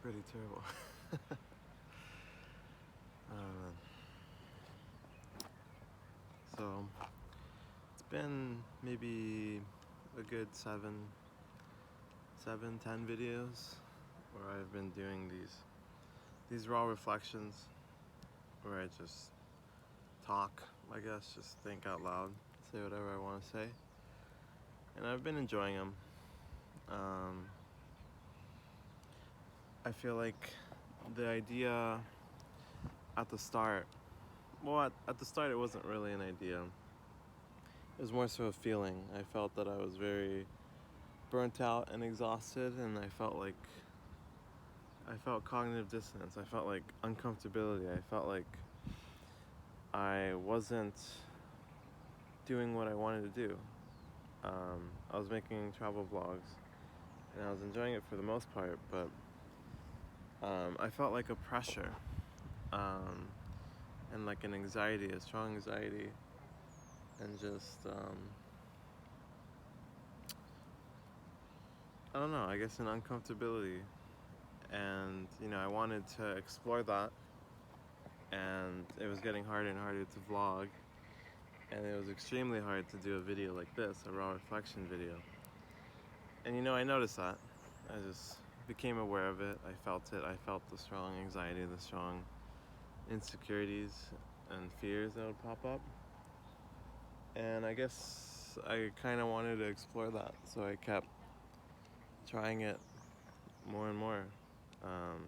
Pretty terrible. uh, so it's been maybe a good 10 videos where I've been doing these raw reflections where I just talk, I guess, just think out loud, say whatever I want to say, and I've been enjoying them. Um, I feel like the idea at the start, well, at the start it wasn't really an idea. It was more so a feeling. I felt that I was very burnt out and exhausted, and I felt cognitive dissonance. I felt like uncomfortability. I felt like I wasn't doing what I wanted to do. I was making travel vlogs, and I was enjoying it for the most part, but I felt like a pressure, um, and like an anxiety, a strong anxiety, and just I don't know. I guess an uncomfortability, and I wanted to explore that, and it was getting harder and harder to vlog, and it was extremely hard to do a video like this, a raw reflection video. And I noticed that. I just became aware of it. I felt it. I felt the strong anxiety, the strong insecurities and fears that would pop up. And I guess I kind of wanted to explore that, so I kept trying it more and more, um,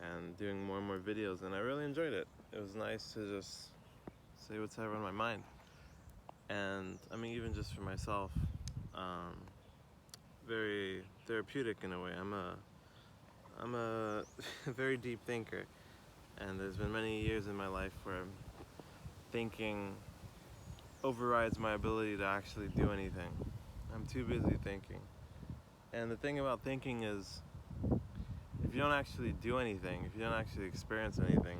and doing more and more videos, and I really enjoyed it. It was nice to just say what's ever on my mind. And I mean, even just for myself, um, very therapeutic in a way. I'm a very deep thinker, and there's been many years in my life where thinking overrides my ability to actually do anything. I'm too busy thinking. And the thing about thinking is, if you don't actually do anything, if you don't actually experience anything,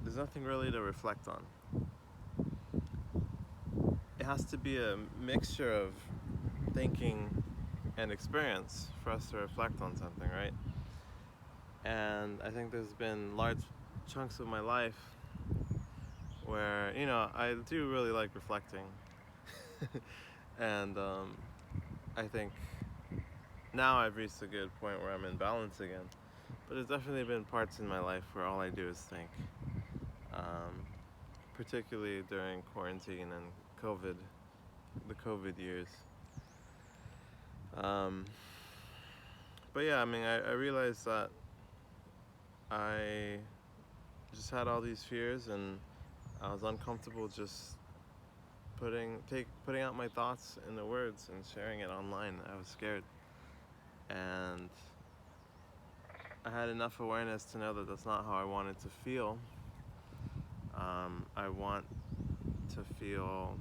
there's nothing really to reflect on. It has to be a mixture of thinking and experience for us to reflect on something, right? And I think there's been large chunks of my life where I do really like reflecting, and I think now I've reached a good point where I'm in balance again. But there's definitely been parts in my life where all I do is think, um, particularly during quarantine and COVID, the COVID years. Um, but yeah, I mean, I realized that I just had all these fears, and I was uncomfortable just putting out my thoughts in the words and sharing it online. I was scared, and I had enough awareness to know that that's not how I wanted to feel. I want to feel.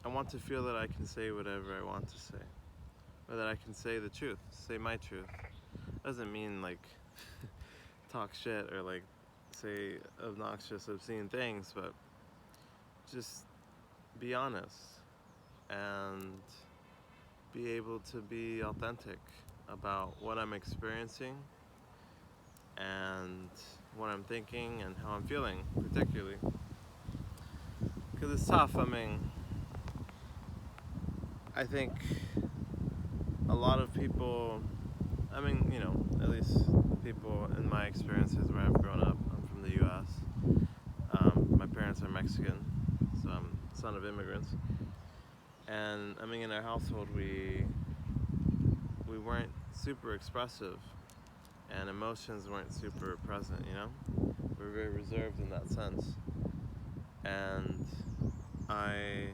I want to feel that I can say whatever I want to say, or that I can say the truth, say my truth. Doesn't mean like talk shit or like say obnoxious, obscene things, but just be honest and be able to be authentic about what I'm experiencing and what I'm thinking and how I'm feeling, particularly. Because it's tough. I mean, I think a lot of people, at least people in my experiences where I've grown up, I'm from the US. My parents are Mexican, so I'm the son of immigrants. And I mean, in our household, we weren't super expressive, and emotions weren't super present. We were very reserved in that sense. And I,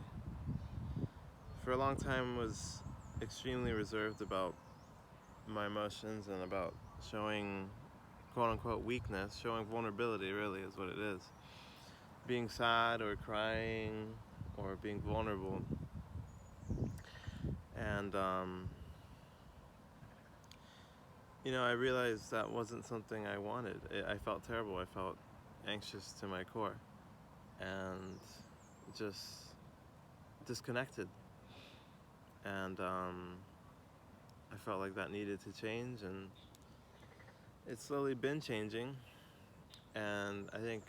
for a long time, was extremely reserved about my emotions and about showing quote unquote weakness, showing vulnerability really is what it is. Being sad or crying or being vulnerable. And I realized that wasn't something I wanted. I felt terrible. I felt anxious to my core and just disconnected. And I felt like that needed to change, and it's slowly been changing. And I think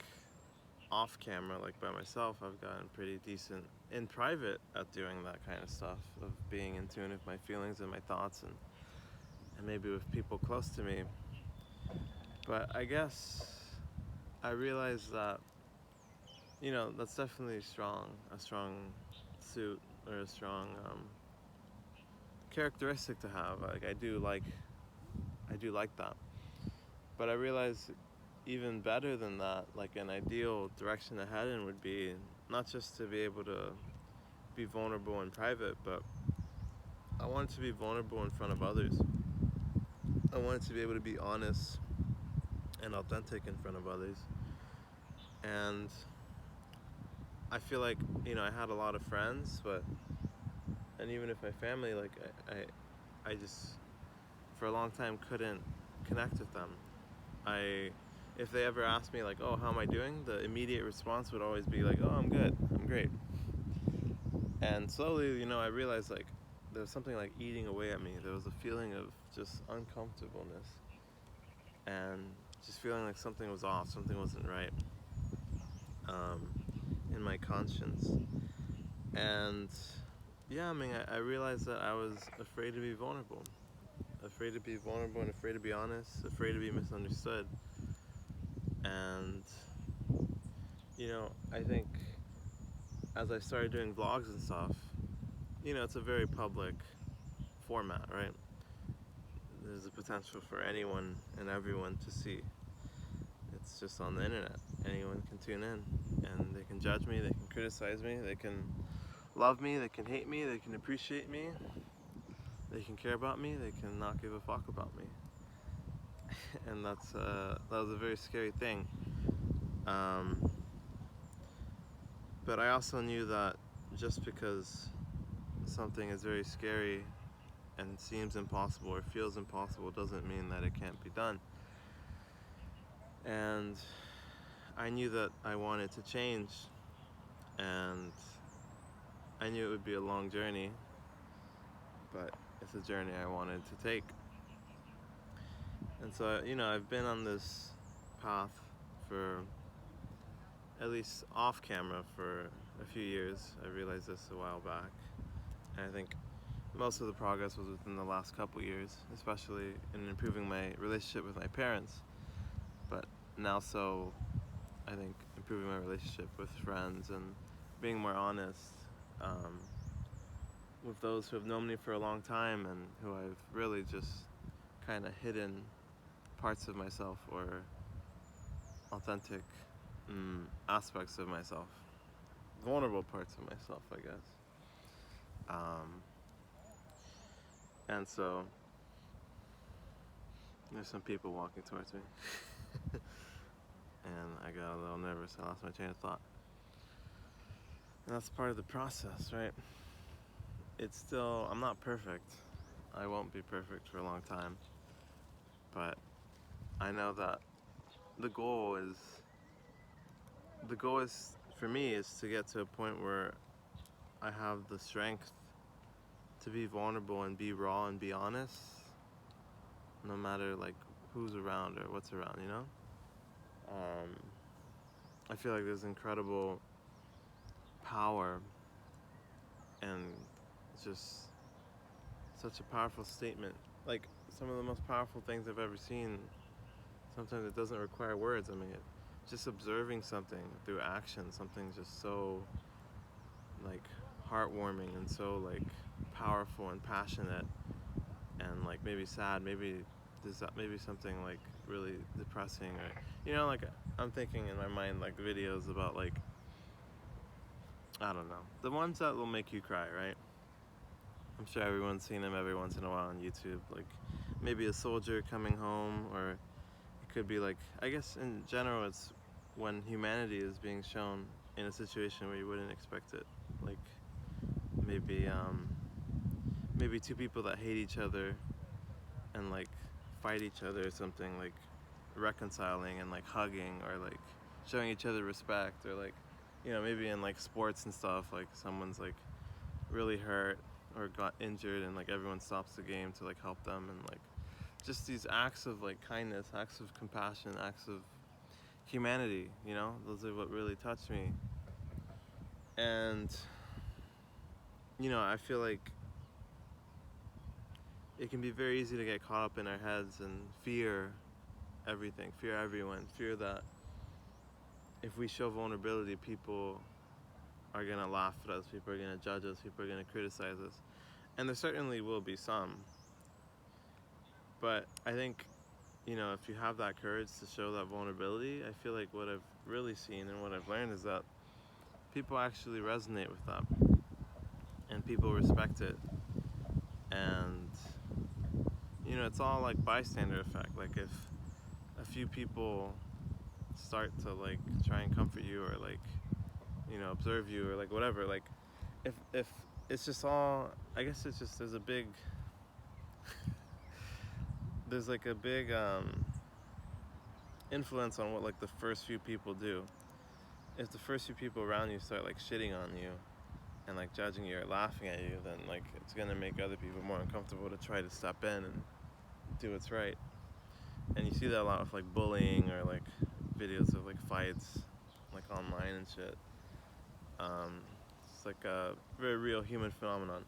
off camera, like by myself, I've gotten pretty decent in private at doing that kind of stuff, of being in tune with my feelings and my thoughts, and maybe with people close to me. But I guess I realized that, that's definitely a strong suit, or a strong characteristic to have. Like I do like that. But I realized even better than that, like an ideal direction to head in would be not just to be able to be vulnerable in private, but I wanted to be vulnerable in front of others. I wanted to be able to be honest and authentic in front of others. And I feel like, I had a lot of friends, and even if my family, like, I just, for a long time, couldn't connect with them. If they ever asked me, like, oh, how am I doing? The immediate response would always be like, oh, I'm good, I'm great. And slowly, I realized, like, there was something like eating away at me. There was a feeling of just uncomfortableness, and just feeling like something was off, something wasn't right, um, in my conscience. And yeah, I mean, I realized that I was afraid to be vulnerable. Afraid to be vulnerable and afraid to be honest, afraid to be misunderstood. And, I think as I started doing vlogs and stuff, it's a very public format, right? There's a potential for anyone and everyone to see. It's just on the internet. Anyone can tune in, and they can judge me, they can criticize me, they can love me, they can hate me, they can appreciate me, they can care about me, they can not give a fuck about me. And that was a very scary thing. But I also knew that just because something is very scary and seems impossible or feels impossible doesn't mean that it can't be done. And I knew that I wanted to change, and I knew it would be a long journey, but it's a journey I wanted to take. And so, I've been on this path for, at least off camera, for a few years. I realized this a while back. And I think most of the progress was within the last couple years, especially in improving my relationship with my parents. But now, so I think improving my relationship with friends and being more honest, with those who have known me for a long time and who I've really just kind of hidden parts of myself, or authentic aspects of myself, vulnerable parts of myself, I guess. And so there's some people walking towards me, and I got a little nervous. I lost my train of thought. And that's part of the process, right? I'm not perfect. I won't be perfect for a long time. But I know that the goal is for me is to get to a point where I have the strength to be vulnerable and be raw and be honest, no matter like who's around or what's around, I feel like there's incredible power and just such a powerful statement. Like some of the most powerful things I've ever seen, sometimes it doesn't require words. I mean, just observing something through action, something just so like heartwarming and so like powerful and passionate and like maybe sad, maybe something like really depressing, or like I'm thinking in my mind like videos about like, I don't know, the ones that will make you cry, right? I'm sure everyone's seen them every once in a while on YouTube, like maybe a soldier coming home, or it could be like, I guess in general it's when humanity is being shown in a situation where you wouldn't expect it, like maybe maybe two people that hate each other and like fight each other or something, like reconciling and like hugging, or like showing each other respect, or like maybe in like sports and stuff, like someone's like really hurt or got injured, and like everyone stops the game to like help them, and like just these acts of like kindness, acts of compassion, acts of humanity, you know, those are what really touched me. And you know, I feel like it can be very easy to get caught up in our heads and fear everything, fear everyone, fear that if we show vulnerability, people are gonna laugh at us, people are gonna judge us, people are gonna criticize us. And there certainly will be some. But I think, you know, if you have that courage to show that vulnerability, I feel like what I've really seen and what I've learned is that people actually resonate with that. And people respect it. And, you know, it's all like bystander effect. Like if a few people start to like try and comfort you or like, you know, observe you or like whatever, like if it's just all, I guess it's just, there's like a big influence on what like the first few people do. If the first few people around you start like shitting on you and like judging you or laughing at you, then like it's gonna make other people more uncomfortable to try to step in and do what's right. And you see that a lot with like bullying or like videos of like fights like online and shit. It's like a very real human phenomenon.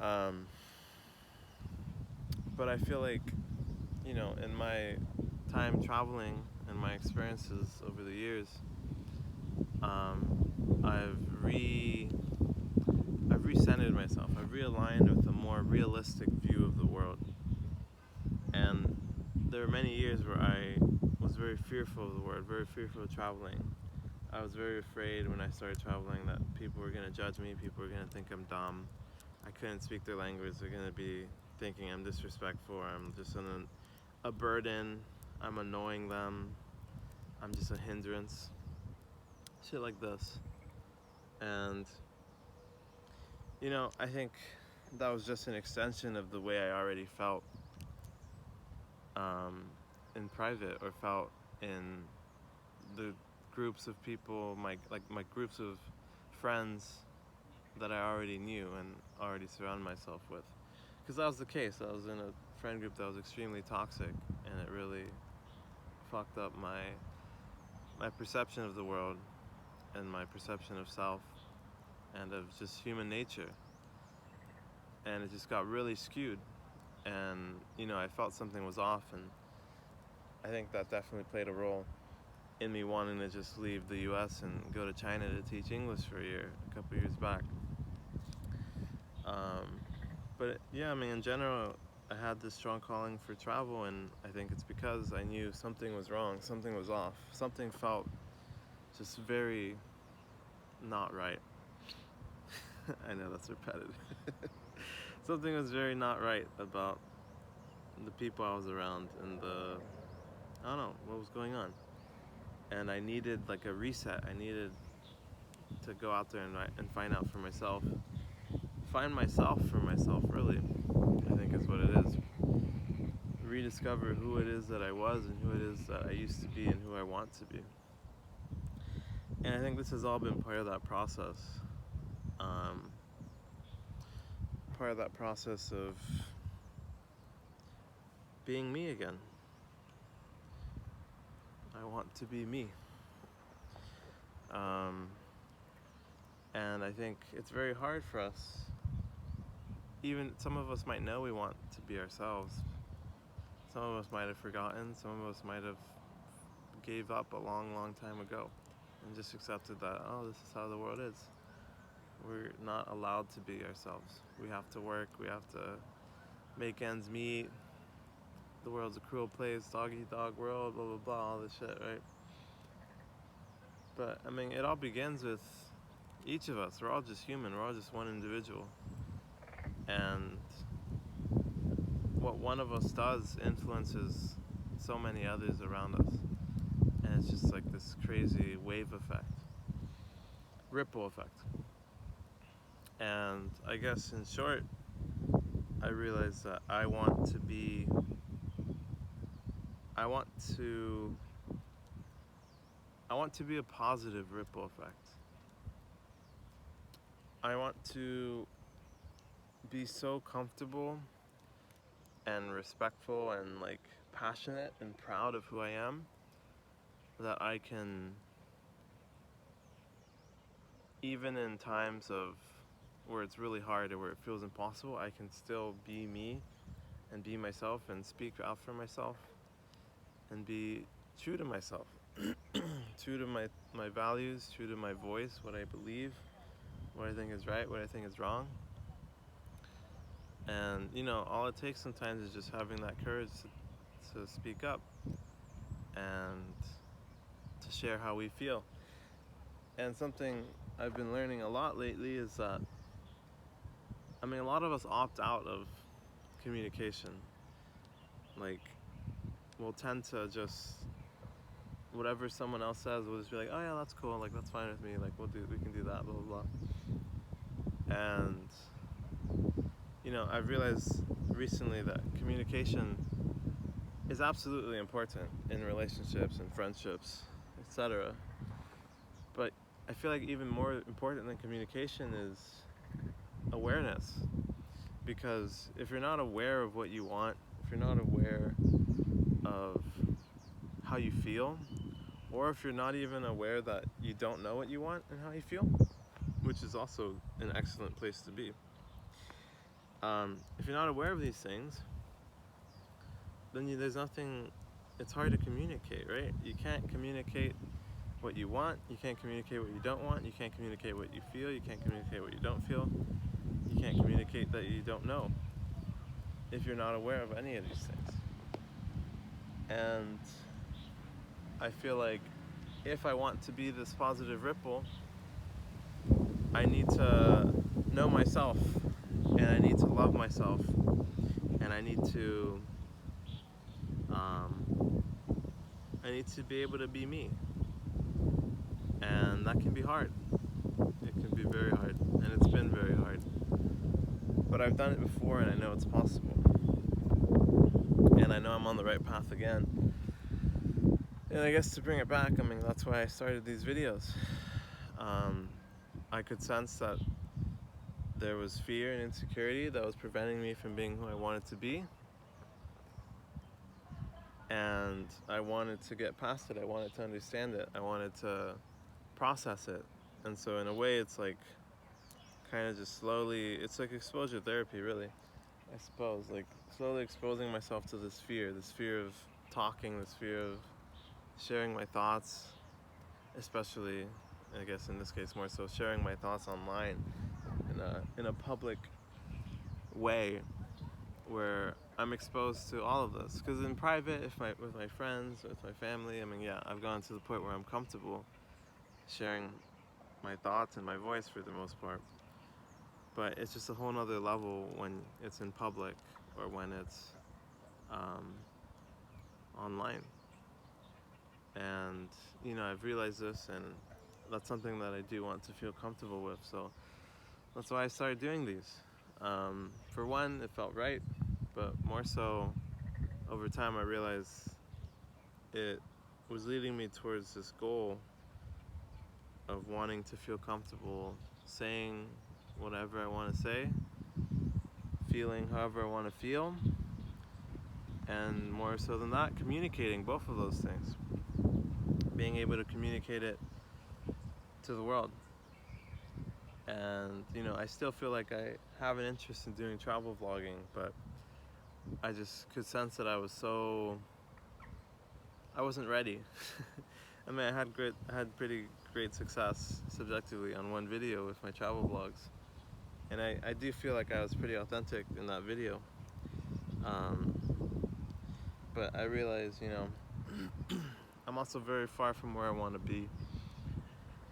Um, but I feel like, you know, in my time traveling and my experiences over the years, I've recentered myself. I've realigned with a more realistic view of the world. And there were many years where I was very fearful of the world, very fearful of traveling. I was very afraid when I started traveling that people were gonna judge me, people were gonna think I'm dumb. I couldn't speak their language, they're gonna be thinking I'm disrespectful, I'm just a burden, I'm annoying them, I'm just a hindrance. Shit like this. And, you know, I think that was just an extension of the way I already felt in private, or felt in the groups of people, my groups of friends that I already knew and already surrounded myself with. Because that was the case. I was in a friend group that was extremely toxic, and it really fucked up my perception of the world and my perception of self and of just human nature. And it just got really skewed. And, you know, I felt something was off, and I think that definitely played a role in me wanting to just leave the US and go to China to teach English for a year, a couple years back. But yeah, I mean, in general, I had this strong calling for travel, and I think it's because I knew something was wrong, something was off, something felt just very not right. I know that's repetitive. Something was very not right about the people I was around and I don't know, what was going on. And I needed like a reset. I needed to go out there and find out for myself. Find myself for myself, really, I think is what it is. Rediscover who it is that I was and who it is that I used to be and who I want to be. And I think this has all been part of that process. Part of that process of being me again. I want to be me. And I think it's very hard for us. Even some of us might know we want to be ourselves. Some of us might have forgotten. Some of us might have gave up a long time ago and just accepted that, oh, this is how the world is. We're not allowed to be ourselves. We have to work. We have to make ends meet. The world's a cruel place, dog eat dog world, blah blah blah, all this shit, right? But I mean, it all begins with each of us. We're all just human. We're all just one individual. And what one of us does influences so many others around us. And it's just like this crazy wave effect, ripple effect. And I guess in short, I realized that I want to be a positive ripple effect. I want to be so comfortable and respectful and like passionate and proud of who I am that I can, even in times of where it's really hard or where it feels impossible, I can still be me and be myself and speak out for myself and be true to myself, true to my values, true to my voice, what I believe, what I think is right, what I think is wrong. And all it takes sometimes is just having that courage to speak up and to share how we feel. And something I've been learning a lot lately is that, a lot of us opt out of communication. Like, we'll tend to just, whatever someone else says, we'll just be like, oh yeah, that's cool, like that's fine with me, like we can do that, blah blah blah. And I've realized recently that communication is absolutely important in relationships and friendships, etc. But I feel like even more important than communication is awareness. Because if you're not aware of what you want, if you're not aware of how you feel, or if you're not even aware that you don't know what you want and how you feel, which is also an excellent place to be. If you're not aware of these things, then there's nothing, it's hard to communicate, right? You can't communicate what you want, you can't communicate what you don't want, you can't communicate what you feel, you can't communicate what you don't feel, you can't communicate that you don't know if you're not aware of any of these things. And I feel like if I want to be this positive ripple, I need to know myself, and I need to love myself, and I need to be able to be me. And that can be hard. It can be very hard, and it's been very hard. But I've done it before, and I know it's possible. And I know I'm on the right path again. And I guess to bring it back, that's why I started these videos. I could sense that there was fear and insecurity that was preventing me from being who I wanted to be. And I wanted to get past it. I wanted to understand it. I wanted to process it. And so in a way, it's like kind of just slowly, it's like exposure therapy, really, I suppose. Like slowly exposing myself to this fear of talking, this fear of sharing my thoughts, especially, I guess in this case more so, sharing my thoughts online in a public way where I'm exposed to all of this. Because in private, with my friends, with my family, I've gone to the point where I'm comfortable sharing my thoughts and my voice for the most part. But it's just a whole nother level when it's in public or when it's online. And I've realized this, and that's something that I do want to feel comfortable with. So that's why I started doing these. For one, it felt right, but more so, over time I realized it was leading me towards this goal of wanting to feel comfortable saying whatever I want to say, feeling however I want to feel, and more so than that, communicating both of those things. Being able to communicate it to the world. And I still feel like I have an interest in doing travel vlogging, but I just could sense that I wasn't ready. I had pretty great success subjectively on one video with my travel vlogs, and I do feel like I was pretty authentic in that video. But I realize, I'm also very far from where I want to be,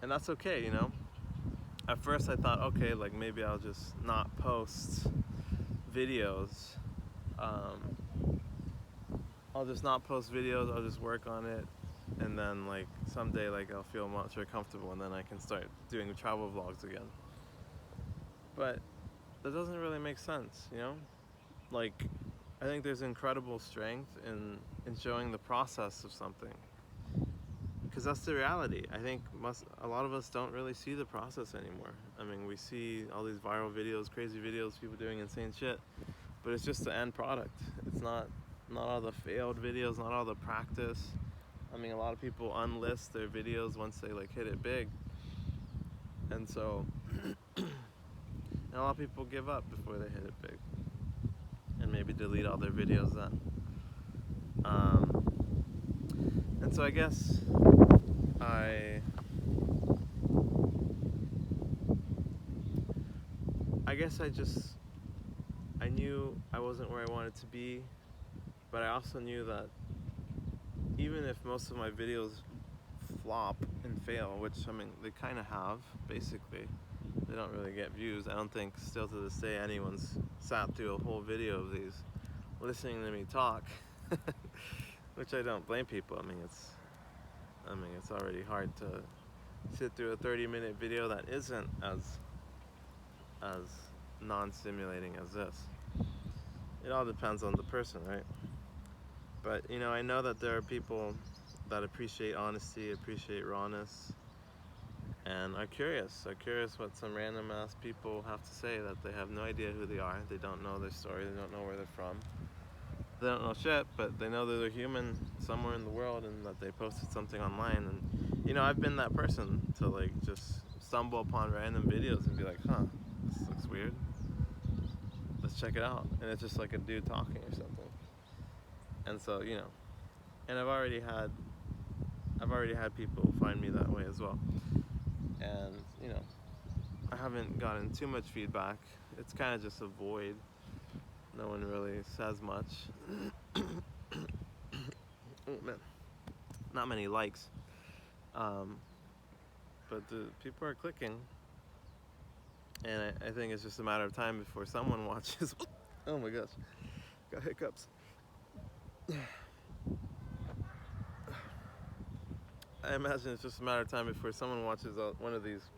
and that's okay. At first I thought, okay, like maybe I'll just not post videos. I'll just not post videos, I'll just work on it, and then like someday like I'll feel much more comfortable, and then I can start doing travel vlogs again. But that doesn't really make sense, Like, I think there's incredible strength in showing the process of something. because that's the reality. I think a lot of us don't really see the process anymore. I mean, we see all these viral videos, crazy videos, people doing insane shit, but it's just the end product. It's not all the failed videos, not all the practice. I mean, a lot of people unlist their videos once they like hit it big, and so and a lot of people give up before they hit it big, and maybe delete all their videos then. And so I guess I knew I wasn't where I wanted to be, but I also knew that even if most of my videos flop and fail, which I mean they kind of have, basically, they don't really get views. I don't think still to this day anyone's sat through a whole video of these listening to me talk, which I don't blame people. I mean it's already hard to sit through a 30-minute video that isn't as non-stimulating as this. It all depends on the person, right? But you know, I know that there are people that appreciate honesty, appreciate rawness, and are curious what some random ass people have to say that they have no idea who they are. They don't know their story, they don't know where they're from. They don't know shit, but they know that they're human somewhere in the world and that they posted something online. And you know, I've been that person to like just stumble upon random videos and be like, huh, this looks weird. Let's check it out. And it's just like a dude talking or something. And so, you know, and I've already had people find me that way as well. And, you know, I haven't gotten too much feedback. It's kind of just a void. No one really says much. Oh man, not many likes. But the people are clicking. And I think it's just a matter of time before someone watches. Oh my gosh, got hiccups. I imagine it's just a matter of time before someone watches one of these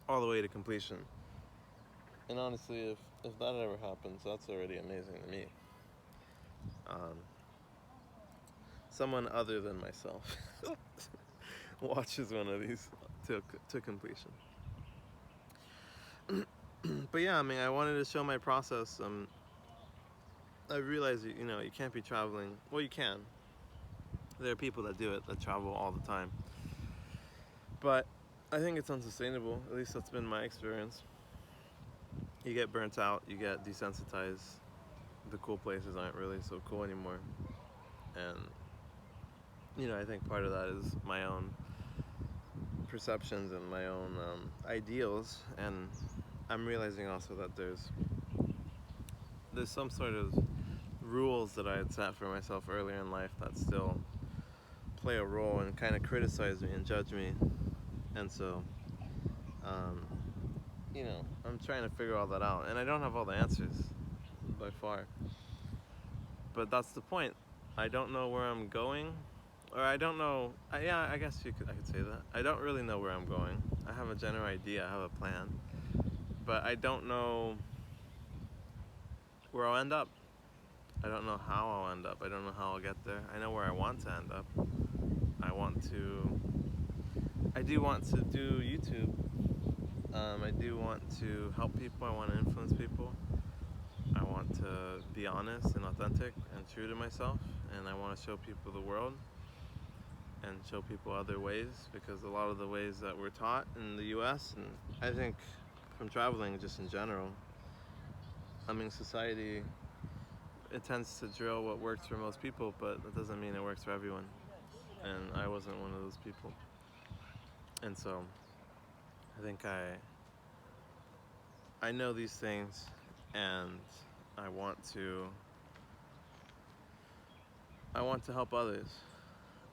all the way to completion. And honestly, if that ever happens, that's already amazing to me. Someone other than myself watches one of these to completion. But yeah, I mean, I wanted to show my process. I realized, you know, you can't be traveling. Well, you can. There are people that do it, that travel all the time. But I think it's unsustainable. At least that's been my experience. You get burnt out, you get desensitized. The cool places aren't really so cool anymore. And, you know, I think part of that is my own perceptions and my own ideals. And I'm realizing also that there's some sort of rules that I had set for myself earlier in life that still play a role and kind of criticize me and judge me. And so, you know, I'm trying to figure all that out. And I don't have all the answers by far. But that's the point. I don't know where I'm going. Or I don't know, yeah, I guess I could say that. I don't really know where I'm going. I have a general idea, I have a plan. But I don't know where I'll end up. I don't know how I'll end up. I don't know how I'll get there. I know where I want to end up. I do want to do YouTube. I do want to help people. I want to influence people. I want to be honest and authentic and true to myself. And I want to show people the world and show people other ways, because a lot of the ways that we're taught in the US, and I think from traveling just in general, I mean, society, it tends to drill what works for most people, but that doesn't mean it works for everyone. And I wasn't one of those people. And so I think I know these things, and I want to help others.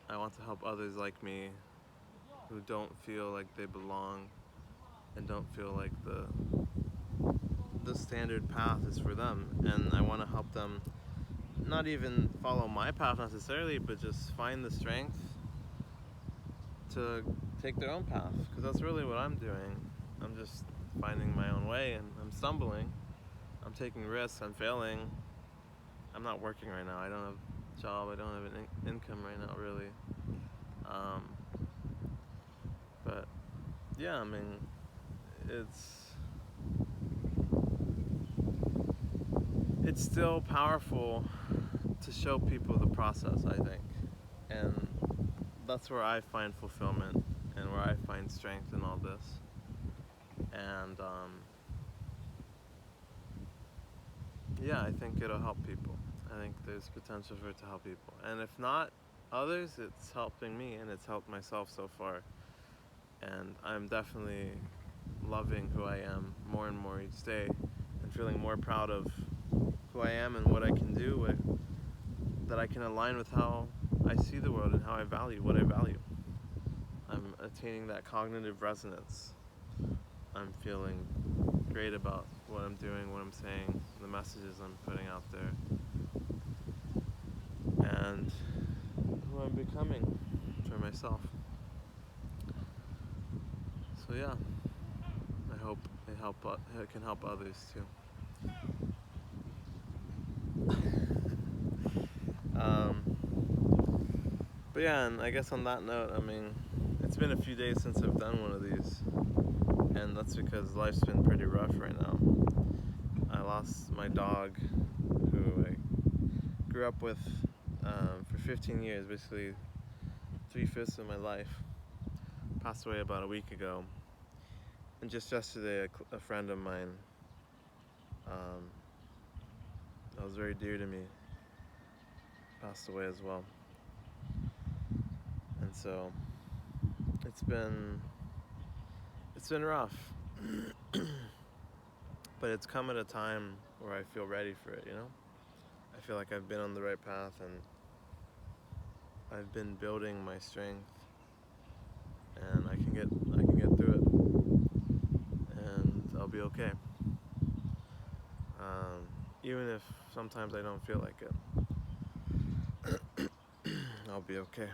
I want to help others like me who don't feel like they belong and don't feel like the standard path is for them. And I want to help them not even follow my path necessarily, but just find the strength to take their own path, because that's really what I'm doing. I'm just finding my own way, and I'm stumbling. I'm taking risks, I'm failing. I'm not working right now. I don't have a job, I don't have an income right now, really. But yeah, I mean, it's still powerful to show people the process, I think, and that's where I find fulfillment and where I find strength in all this. And yeah, I think it'll help people. I think there's potential for it to help people, and if not others, it's helping me, and it's helped myself so far. And I'm definitely loving who I am more and more each day, and feeling more proud of who I am and what I can do, that I can align with how I see the world and how I value what I value. I'm attaining that cognitive resonance. I'm feeling great about what I'm doing, what I'm saying, the messages I'm putting out there, and who I'm becoming for myself. So yeah, I hope it can help others too. But yeah, and I guess on that note, I mean, it's been a few days since I've done one of these, and that's because life's been pretty rough right now. I lost my dog, who I grew up with for 15 years, basically 3/5 of my life. Passed away about a week ago. And just yesterday, a friend of mine that was very dear to me passed away as well. And so it's been rough. But it's come at a time where I feel ready for it, you know? I feel like I've been on the right path, and I've been building my strength, and I can get through it, and I'll be okay. Even if sometimes I don't feel like it, I'll be okay.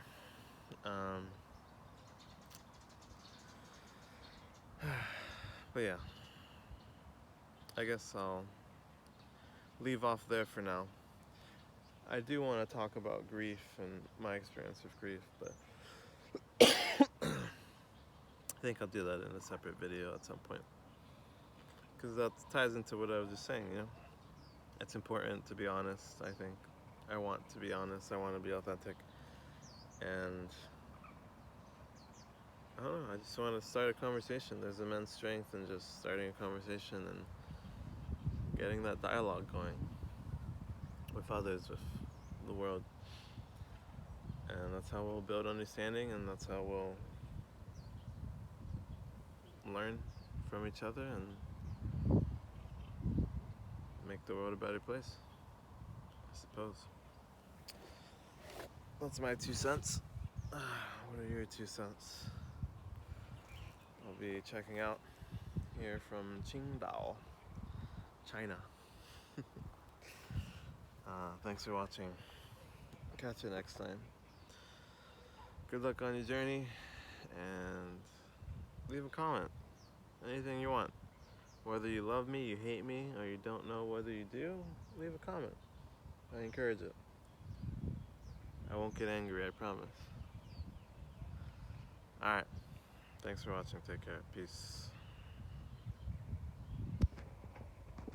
But yeah, I guess I'll leave off there for now. I do want to talk about grief and my experience with grief, but I think I'll do that in a separate video at some point, because that ties into what I was just saying, you know? It's important to be honest, I think. I want to be honest, I want to be authentic, and I don't know, I just want to start a conversation. There's immense strength in just starting a conversation and getting that dialogue going with others, with the world. And that's how we'll build understanding, and that's how we'll learn from each other and make the world a better place, I suppose. That's my 2 cents. What are your 2 cents? I'll be checking out here from Qingdao, China. Thanks for watching. Catch you next time. Good luck on your journey, and leave a comment. Anything you want. Whether you love me, you hate me, or you don't know whether you do, leave a comment. I encourage it. I won't get angry, I promise. Alright. Thanks for watching. Take care. Peace.